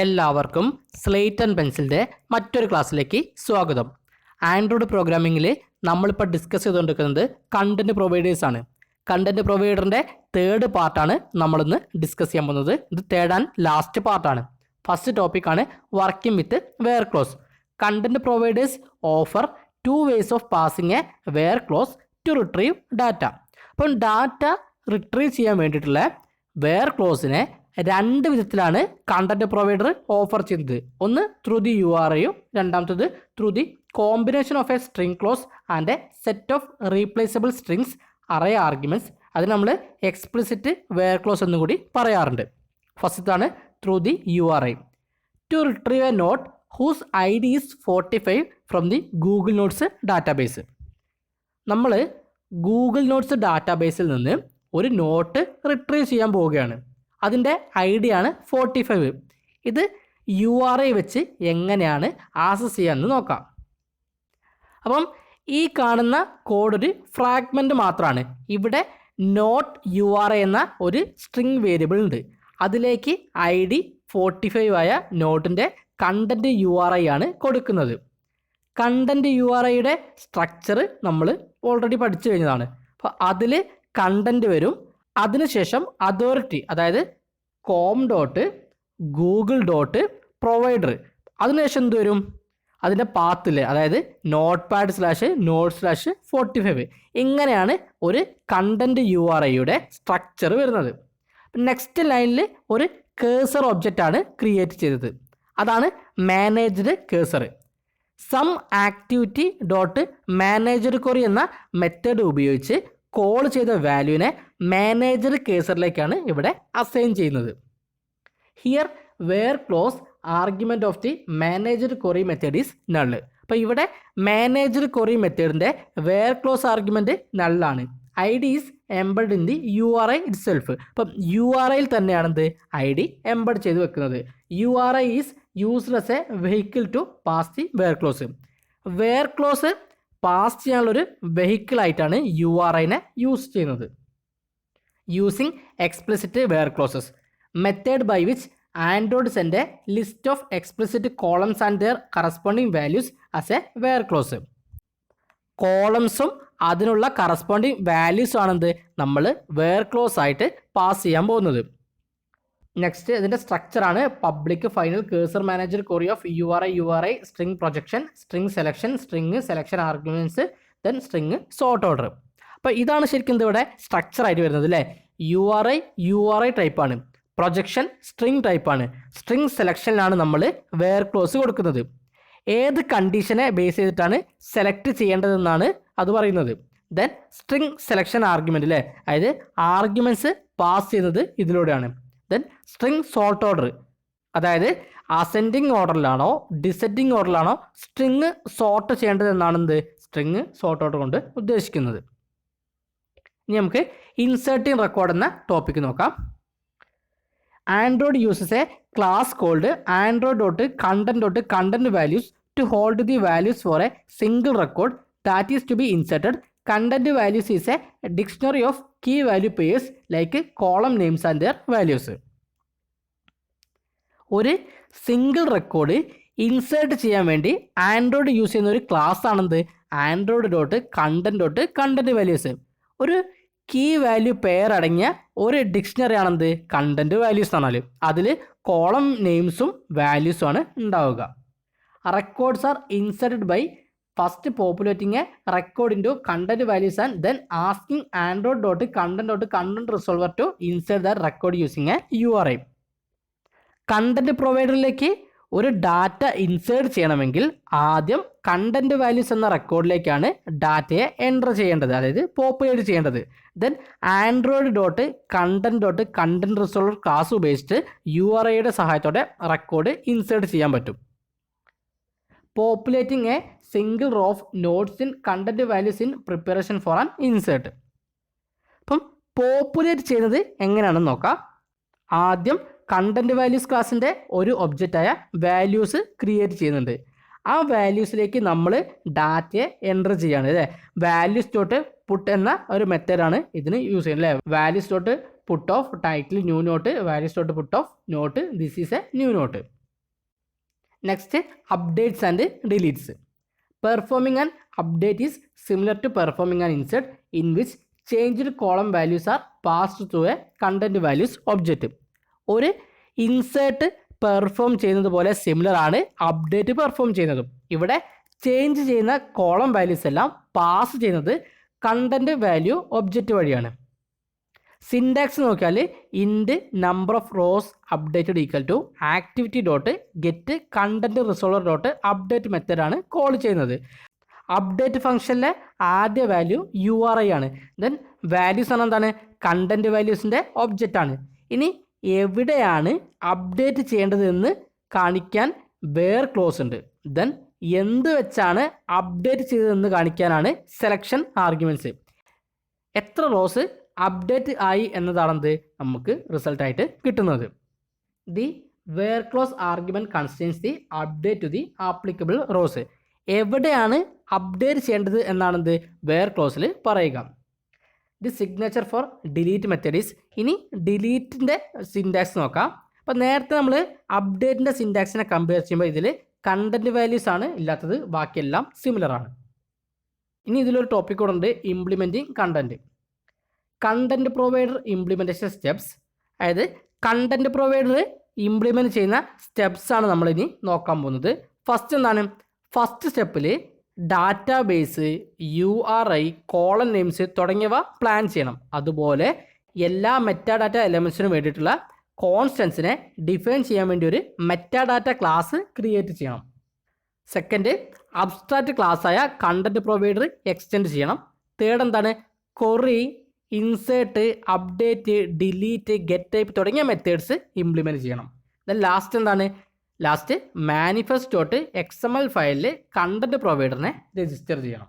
എല്ലാവർക്കും slate and പെൻസിലിൻ്റെ മറ്റൊരു ക്ലാസ്സിലേക്ക് സ്വാഗതം. ആൻഡ്രോയിഡ് പ്രോഗ്രാമിങ്ങിൽ നമ്മളിപ്പോൾ ഡിസ്കസ് ചെയ്തുകൊണ്ടിരിക്കുന്നത് കണ്ടൻറ്റ് പ്രൊവൈഡേഴ്സ് ആണ്. കണ്ടൻറ്റ് പ്രൊവൈഡറിൻ്റെ തേർഡ് പാർട്ടാണ് നമ്മളിന്ന് ഡിസ്കസ് ചെയ്യാൻ പോകുന്നത്. ഇത് തേർഡ് ആൻഡ് ലാസ്റ്റ് പാർട്ടാണ്. ഫസ്റ്റ് ടോപ്പിക്കാണ് working with where clause. Content providers offer 2 ways of passing a where clause to retrieve data. അപ്പം ഡാറ്റ റിട്രീവ് ചെയ്യാൻ വേണ്ടിയിട്ടുള്ള വെയർ ക്ലോസിനെ 2 വിധത്തിലാണ് കണ്ടന്റ് പ്രൊവൈഡർ ഓഫർ ചെയ്യുന്നത്. ഒന്ന് ത്രൂ ദി URIയും, രണ്ടാമത്തത് through the combination of a string clause and a set of replaceable strings array arguments. അത് നമ്മൾ എക്സ്പ്ലിസിറ്റ് വെയർ ക്ലോസ് എന്നും കൂടി പറയാറുണ്ട്. ഫസ്റ്റത്താണ് through the URI. To retrieve a note whose ID is 45 from the Google notes database. നമ്മൾ Google notes ഡാറ്റാബേസിൽ നിന്ന് ഒരു നോട്ട് റിട്രീവ് ചെയ്യാൻ പോവുകയാണ്. അതിൻ്റെ ID ആണ് 45. ഇത് URI വെച്ച് എങ്ങനെയാണ് ആക്സസ് ചെയ്യാമെന്ന് നോക്കാം. അപ്പം ഈ കാണുന്ന കോഡ് ഒരു ഫ്രാഗ്മെൻറ്റ് മാത്രമാണ്. ഇവിടെ നോട്ട് URI എന്ന ഒരു സ്ട്രിംഗ് വേരിയബിൾ ഉണ്ട്. അതിലേക്ക് ID 45 ആയ നോട്ടിൻ്റെ കണ്ടൻറ്റ് URI ആണ് കൊടുക്കുന്നത്. കണ്ടൻറ്റ് URIയുടെ സ്ട്രക്ചർ നമ്മൾ ഓൾറെഡി പഠിച്ചു കഴിഞ്ഞതാണ്. അപ്പോൾ അതിൽ കണ്ടൻറ്റ് വരും. അതിനുശേഷം അതോറിറ്റി, അതായത് com dot Google dot provider. അതിനുശേഷം എന്ത് വരും? അതിൻ്റെ പാത്തിൽ, അതായത് നോട്ട് പാഡ് /node/45. ഇങ്ങനെയാണ് ഒരു കണ്ടൻറ്റ് URIയുടെ സ്ട്രക്ചർ വരുന്നത്. നെക്സ്റ്റ് ലൈനിൽ ഒരു കേഴ്സർ ഒബ്ജക്റ്റ് ആണ് ക്രിയേറ്റ് ചെയ്തത്. അതാണ് managed cursor. Some activity dot manager query എന്ന മെത്തേഡ് ഉപയോഗിച്ച് കോൾ ചെയ്ത വാല്യൂവിനെ മാനേജർ കേഴ്സറിലേക്കാണ് ഇവിടെ അസൈൻ ചെയ്യുന്നത്. Here where clause argument of the manager query method is null. അപ്പോൾ ഇവിടെ മാനേജർ ക്വറി മെത്തേഡിൻ്റെ വെയർ ക്ലോസ് ആർഗ്യുമെൻറ്റ് നള്ളാണ്. ID is embed in the URI itself. അപ്പം URIയിൽ തന്നെയാണെന്ത് ID എംബഡ് ചെയ്ത് വെക്കുന്നത്. URI is used as a vehicle to pass the where clause. Where clause pass ചെയ്യാനുള്ളൊരു വെഹിക്കിളായിട്ടാണ് URIനെ യൂസ് ചെയ്യുന്നത്. Using explicit where clauses method by which Android send a list of explicit columns and their corresponding values as a where clause. കോളംസും അതിനുള്ള corresponding വാല്യൂസും ആണെന്ത് നമ്മൾ where close ആയിട്ട് pass ചെയ്യാൻ പോകുന്നത്. നെക്സ്റ്റ് ഇതിൻ്റെ സ്ട്രക്ചറാണ് public final cursor manager query of URI string projection, string selection, string selection arguments, then string sort order. അപ്പോൾ ഇതാണ് ശരിക്കും ഇവിടെ സ്ട്രക്ചറായിട്ട് വരുന്നത് അല്ലേ. URI ടൈപ്പാണ്, പ്രൊജക്ഷൻ സ്ട്രിംഗ് ടൈപ്പാണ്, സ്ട്രിംഗ് സെലക്ഷനിലാണ് നമ്മൾ വെയർ ക്ലോസ് കൊടുക്കുന്നത്. ഏത് കണ്ടീഷനെ ബേസ് ചെയ്തിട്ടാണ് സെലക്ട് ചെയ്യേണ്ടതെന്നാണ് അത് പറയുന്നത്. ദെൻ സ്ട്രിംഗ് സെലക്ഷൻ ആർഗ്യുമെൻ്റ് അല്ലേ, അതായത് ആർഗ്യുമെൻറ്റ്സ് പാസ് ചെയ്യുന്നത് ഇതിലൂടെയാണ്. ദെൻ സ്ട്രിംഗ് സോർട്ട് ഓർഡർ, അതായത് അസെൻഡിങ് ഓർഡറിലാണോ ഡിസെൻഡിങ് ഓർഡറിലാണോ സ്ട്രിംഗ് സോർട്ട് ചെയ്യേണ്ടതെന്നാണ് എന്ത് സ്ട്രിംഗ് സോർട്ട് ഓർഡർ കൊണ്ട് ഉദ്ദേശിക്കുന്നത്. ഇനി നമുക്ക് ഇൻസേർട്ടിങ് റെക്കോർഡ് എന്ന ടോപ്പിക്ക് നോക്കാം. Android uses a class called android.content.content values to hold the values for a single record that is to be inserted. Content values is a dictionary of key value pairs like column names and their values. ഒരു single record insert ചെയ്യാൻ വേണ്ടി Android use ചെയ്യുന്ന ഒരു class ആണെന്ത് android.content.content values. ഒരു key value pair അടങ്ങിയ ഒരു dictionary ആണെന്ത് content values ആണല്ലോ. അതിൽ കോളം നെയിംസും വാല്യൂസും ആണ് ഉണ്ടാവുക. Records are inserted by first populating a record into content values and then asking android.content.content resolver to insert the record using a URI. Content പ്രൊവൈഡറിലേക്ക് ഒരു data insert ചെയ്യണമെങ്കിൽ ആദ്യം കണ്ടൻറ്റ് വാല്യൂസ് എന്ന റെക്കോർഡിലേക്കാണ് ഡാറ്റയെ എൻ്റർ ചെയ്യേണ്ടത്, അതായത് പോപ്പുലേറ്റ് ചെയ്യേണ്ടത്. ദെൻ android.content.content റിസോൾവർ ക്ലാസ് ഉപയോഗിച്ചിട്ട് URIയുടെ സഹായത്തോടെ റെക്കോർഡ് ഇൻസേർട്ട് ചെയ്യാൻ പറ്റും. Populating a single row of notes in content values in preparation for an insert. അപ്പം പോപ്പുലേറ്റ് ചെയ്യുന്നത് എങ്ങനെയാണെന്ന് നോക്കാം. ആദ്യം കണ്ടൻറ്റ് വാല്യൂസ് ക്ലാസ്സിൻ്റെ ഒരു ഒബ്ജക്റ്റായ വാല്യൂസ് ക്രിയേറ്റ് ചെയ്യുന്നുണ്ട്. ആ വാല്യൂസിലേക്ക് നമ്മൾ ഡാറ്റയെ എൻ്റർ ചെയ്യാണ് അല്ലേ. വാല്യൂസ് ഡോട്ട് പുട്ട് എന്ന ഒരു മെത്തേഡാണ് ഇതിന് യൂസ് ചെയ്യുന്നത് അല്ലേ. Values dot put of title new note, values dot put of note, this is a new note. Next updates and deletes. Performing and update is similar to performing and insert in which changed column values are passed through a content values object. ഒരു insert perform ചെയ്യുന്നത് പോലെ similar ആണ് update perform ചെയ്യുന്നതും. ഇവിടെ change ചെയ്യുന്ന column values എല്ലാം pass ചെയ്യുന്നത് content value object വഴിയാണ്. സിൻടാക്സ് നോക്കിയാൽ int number of rows updated equal to activity dot get content resolver dot update മെത്തേഡാണ് കോൾ ചെയ്യുന്നത്. അപ്ഡേറ്റ് ഫംഗ്ഷനിലെ ആദ്യ വാല്യൂ URI ആണ്. ദെൻ വാല്യൂസ് ആണ് എന്താണ്, കണ്ടന്റ് വാല്യൂസിൻ്റെ ഒബ്ജക്റ്റ് ആണ്. ഇനി എവിടെയാണ് അപ്ഡേറ്റ് ചെയ്യേണ്ടത് എന്ന് കാണിക്കാൻ വേർ ക്ലോസ് ഉണ്ട്. ദെൻ എന്ത് വെച്ചാണ് അപ്ഡേറ്റ് ചെയ്തതെന്ന് കാണിക്കാനാണ് സെലക്ഷൻ ആർഗ്യുമെൻറ്റ്സ്. എത്ര റോസ് അപ്ഡേറ്റ് ആയി എന്നതാണെന്ത് നമുക്ക് റിസൾട്ടായിട്ട് കിട്ടുന്നത്. The where clause argument constrains the update to the applicable rows. എവിടെയാണ് അപ്ഡേറ്റ് ചെയ്യേണ്ടത് എന്നാണെന്ത് വേർ ക്ലോസിൽ പറയുക. The signature for delete method is. ഇനി ഡിലീറ്റിൻ്റെ സിൻടാക്സ് നോക്കാം. അപ്പോൾ നേരത്തെ നമ്മൾ അപ്ഡേറ്റിൻ്റെ സിൻടാക്സിനെ കമ്പയർ ചെയ്യുമ്പോൾ ഇതിൽ കണ്ടൻറ്റ് വാല്യൂസ് ആണ് ഇല്ലാത്തത്, ബാക്കിയെല്ലാം സിമിലർ ആണ്. ഇനി ഇതിലൊരു ടോപ്പിക് കൂടെ ഉണ്ട്, implementing content. Content provider implementation steps. അതായത് കണ്ടൻറ്റ് പ്രൊവൈഡർ ഇംപ്ലിമെൻറ്റ് ചെയ്യുന്ന സ്റ്റെപ്സ് ആണ് നമ്മളിനി നോക്കാൻ പോകുന്നത്. ഫസ്റ്റ് എന്താണ്, ഫസ്റ്റ് സ്റ്റെപ്പിൽ ഡാറ്റാബേസ്, URI, കോളൻ നെയിംസ് തുടങ്ങിയവ പ്ലാൻ ചെയ്യണം. അതുപോലെ എല്ലാ മെറ്റാഡാറ്റ എലമെൻറ്റ്സിനും വേണ്ടിയിട്ടുള്ള കോൺസ്റ്റൻസിനെ ഡിഫൈൻ ചെയ്യാൻ വേണ്ടി ഒരു മെറ്റാഡാറ്റ ക്ലാസ് ക്രിയേറ്റ് ചെയ്യണം. സെക്കൻഡ്, അബ്സ്ട്രാക്റ്റ് ക്ലാസ്സായ കണ്ടൻറ്റ് പ്രൊവൈഡർ എക്സ്റ്റെൻഡ് ചെയ്യണം. തേർഡ് എന്താണ്, query, insert, update, delete, get type തുടങ്ങിയ മെത്തേഡ്സ് ഇംപ്ലിമെൻറ്റ് ചെയ്യണം. ദെൻ ലാസ്റ്റ് എന്താണ്, ലാസ്റ്റ് മാനിഫെസ്റ്റ് ഡോട്ട് XML ഫയലിൽ കണ്ടൻറ്റ് പ്രൊവൈഡറിനെ രജിസ്റ്റർ ചെയ്യണം.